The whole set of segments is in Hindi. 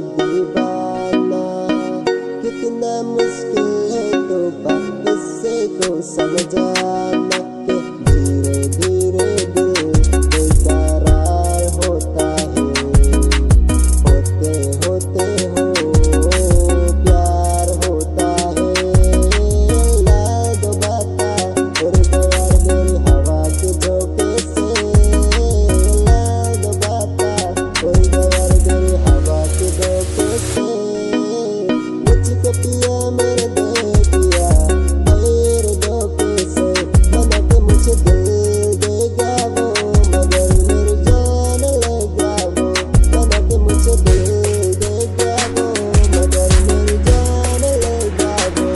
दीवाना। कितना मुश्किल है तो इससे तो समझाना कि धीरे धीरे दिल बेकरार होता है। होते होते हो प्यार होता है। याद बता उड़ गया मेरी हवा के झोंके से। याद बता उड़ गया मेरी हवा के झोंके से। मुझको पिया मेरे दे दिया मेरे धोखे से। मना के मुझे दिल देगा वो मगर मेरी जान लेगा वो। मना के मुझे दिल देगा वो मगर मेरी जान लेगा वो।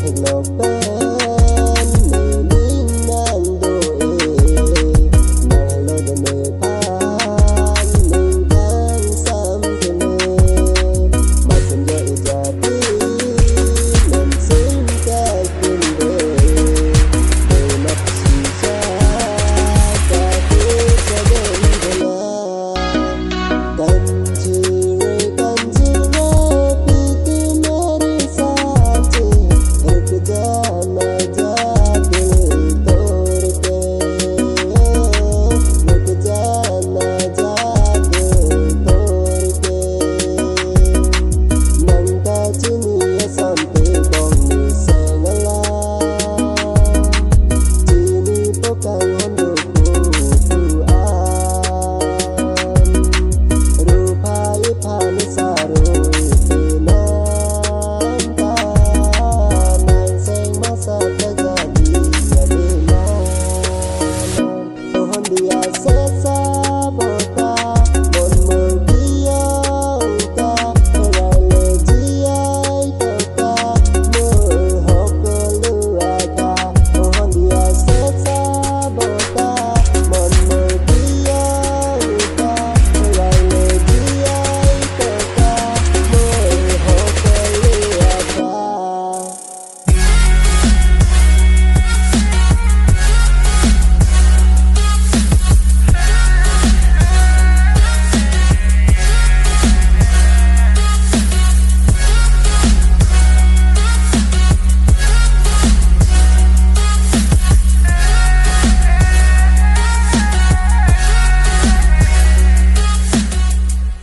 Take no back.